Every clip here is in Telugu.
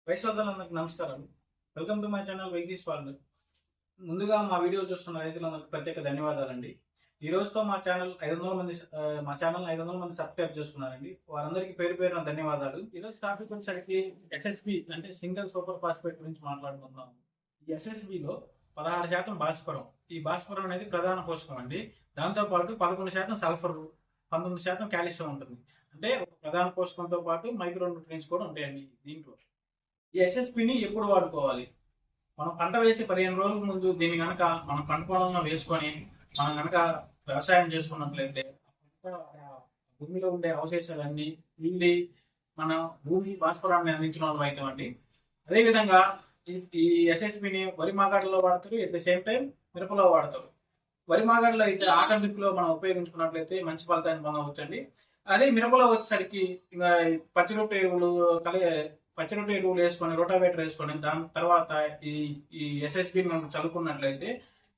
రైతు నమస్కారం. Welcome to my channel Venky's farmer. ముందుగా మా వీడియోలు చూస్తున్న రైతులందరికీ ప్రత్యేక ధన్యవాదాలండి. ఈ రోజుతో మా ఛానల్ 500 మంది సబ్స్క్రైబ్ చేసుకున్నారండి. వారందరికీ పేరు పేరున ధన్యవాదాలు. ఈరోజు టాపిక్ వచ్చేసరికి ఎస్ఎస్బి అంటే సింగిల్ సూపర్ ఫాస్ఫేట్ గురించి మాట్లాడుకుందాం. ఈ ఎస్ఎస్బిలో 16% భాస్వరం. ఈ భాస్వరం అనేది ప్రధాన పోషకం అండి. దాంతోపాటు 11% సల్ఫర్, 19% కాల్షియం ఉంటుంది. అంటే ఒక ప్రధాన పోషకంతో పాటు మైక్రో న్యూట్రియన్స్ కూడా ఉంటాయండి దీంట్లో. ఈ ఎస్ఎస్పిని ఎప్పుడు వాడుకోవాలి? మనం పంట వేసి 15 రోజుల ముందు దీన్ని కనుక మనం పంట పొలంలో వేసుకొని మనం కనుక వ్యవసాయం చేసుకున్నట్లయితే భూమిలో ఉండే అవశేషాలన్నీ వీళ్ళి మనం భూమి భాస్వరాన్ని అందించిన వాళ్ళు అవుతామండి. అదేవిధంగా ఈ ఎస్ఎస్పిని వరి మాగాడలో వాడతారు, ఎట్ ద సేమ్ టైం మిరపలో వాడతారు. వరి మాగాడలో అయితే ఆఖరి దిక్కులో మనం ఉపయోగించుకున్నట్లయితే మంచి ఫలితాన్ని పొందవచ్చండి. అదే మిరపలో వచ్చేసరికి ఇంకా పచ్చిరొట్టు ఎరువులు వేసుకొని రోటావేటర్ వేసుకొని దాని తర్వాత ఈ ఎస్ఎస్బిని మనం చల్లుకున్నట్లయితే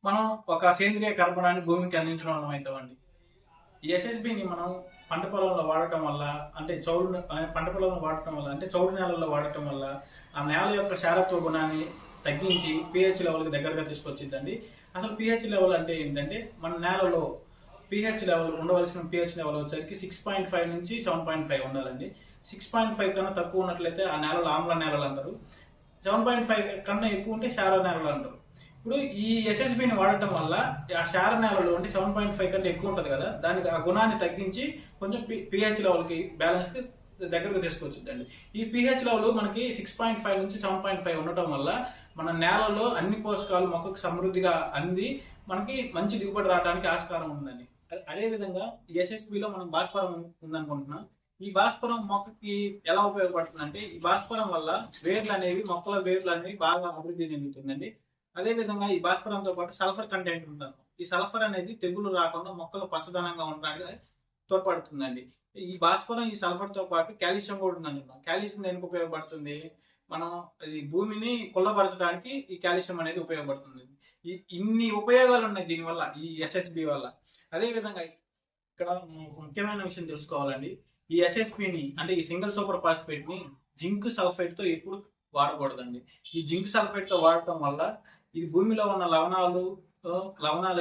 మనం ఒక సేంద్రియ కర్బనాన్ని భూమికి అందించడం వల్ల అవుతామండి. ఈ ఎస్ఎస్బిని మనం పంట పొలంలో వాడటం వల్ల అంటే చౌడు నేలల్లో వాడటం వల్ల ఆ నేల యొక్క శారత్వ గుణాన్ని తగ్గించి పిహెచ్ లెవెల్కి దగ్గరగా తీసుకొచ్చిందండి. అసలు పిహెచ్ లెవెల్ అంటే ఏంటంటే మన నేలలో పిహెచ్ లెవెల్ ఉండవలసిన పిహెచ్ లెవెల్ వచ్చేసరికి 6.5 నుంచి 7.5 ఉండాలండి. 6.5 కన్నా తక్కువ ఉన్నట్లయితే ఆ నేలలు ఆమ్ల నేలలు అంటారు. 7.5 కన్నా ఎక్కువ ఉంటే క్షార నేలలు అంటారు. ఇప్పుడు ఈ ఎస్ఎస్బిని వాడటం వల్ల ఆ క్షార నేలలు అంటే 7.5 కంటే ఎక్కువ ఉంటుంది కదా, దానికి ఆ గుణాన్ని తగ్గించి కొంచెం పిహెచ్ లెవెల్కి బ్యాలెన్స్కి దగ్గరకు తీసుకొచ్చిందండి. ఈ పిహెచ్ లెవెల్ మనకి 6.5 నుంచి 7.5 ఉండటం వల్ల మన నేలలో అన్ని పోషకాలు మొక్కకు సమృద్ధిగా అంది మనకి మంచి దిగుబడి రావడానికి ఆస్కారం ఉందండి. అదేవిధంగా ఈ ఎస్ఎస్బిలో మనం భాస్వరం ఉందనుకుంటున్నాం. ఈ భాస్వరం మొక్కకి ఎలా ఉపయోగపడుతుంది అంటే ఈ భాస్వరం వల్ల మొక్కల వేర్లు అనేవి బాగా అభివృద్ధి చెందుతుందండి. అదేవిధంగా ఈ భాస్వరంతో పాటు సల్ఫర్ కంటెంట్ ఉంటాను. ఈ సల్ఫర్ అనేది తెగులు రాకుండా మొక్కలు పచ్చదనంగా ఉండడానికి తోడ్పడుతుందండి. ఈ భాస్వరం ఈ సల్ఫర్ తో పాటు కాల్షియం కూడా ఉందంటున్నాం. కాల్షియం దేనికి ఉపయోగపడుతుంది? మనం ఈ భూమిని కుళ్ళపరచడానికి ఈ కాల్షియం అనేది ఉపయోగపడుతుంది. ఇన్ని ఉపయోగాలు ఉన్నాయి దీనివల్ల, ఈ ఎస్ఎస్బి వల్ల. అదేవిధంగా ఇక్కడ ముఖ్యమైన విషయం తెలుసుకోవాలండి. ఈ ఎస్ఎస్పిని అంటే ఈ సింగిల్ సూపర్ ఫాస్ఫేట్ ని జింక్ సల్ఫేట్ తో ఎప్పుడు వాడకూడదండి. ఈ జింక్ సల్ఫేట్ తో వాడటం వల్ల ఈ భూమిలో ఉన్న లవణాలు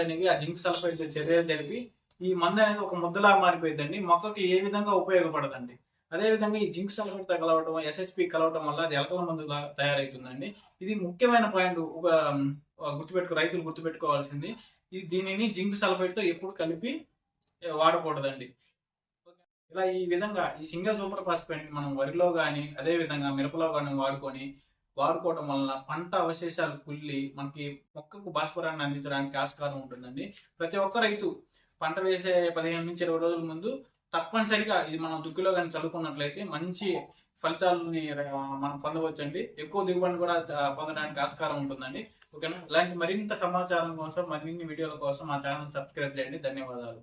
అనేవి ఆ జింక్ సల్ఫేట్ తో చర్యలు జరిపి ఈ మందు అనేది ఒక ముద్దలా మారిపోయిందండి. మొక్కకి ఏ విధంగా ఉపయోగపడదండి. అదేవిధంగా ఈ జింక్ సల్ఫేట్ తో కలవటం, ఎస్ఎస్పి కలవటం వల్ల అది ఎలకల మందులా తయారవుతుందండి. ఇది ముఖ్యమైన పాయింట్. రైతులు గుర్తుపెట్టుకోవాల్సింది. దీనిని జింక్ సల్ఫేట్ తో ఎప్పుడు కలిపి వాడకూడదండి. ఇలా ఈ విధంగా ఈ సింగిల్ సూపర్ ఫాస్ఫేట్ మనం వరిలో కానీ అదే విధంగా మిరపలో కానీ వాడుకోవడం వలన పంట అవశేషాలు కుళ్ళి మనకి మొక్కకు భాస్వరాన్ని అందించడానికి ఆస్కారం ఉంటుందండి. ప్రతి ఒక్క రైతు పంట వేసే 15 నుంచి 20 రోజుల ముందు తప్పనిసరిగా ఇది మనం దుక్కిలో కానీ చల్లుకున్నట్లయితే మంచి ఫలితాలని మనం పొందవచ్చండి. ఎక్కువ దిగుబడిని కూడా పొందడానికి ఆస్కారం ఉంటుందండి. ఓకేనా? ఇలాంటి మరింత సమాచారం కోసం, మరిన్ని వీడియోల కోసం మా ఛానల్ సబ్స్క్రైబ్ చేయండి. ధన్యవాదాలు.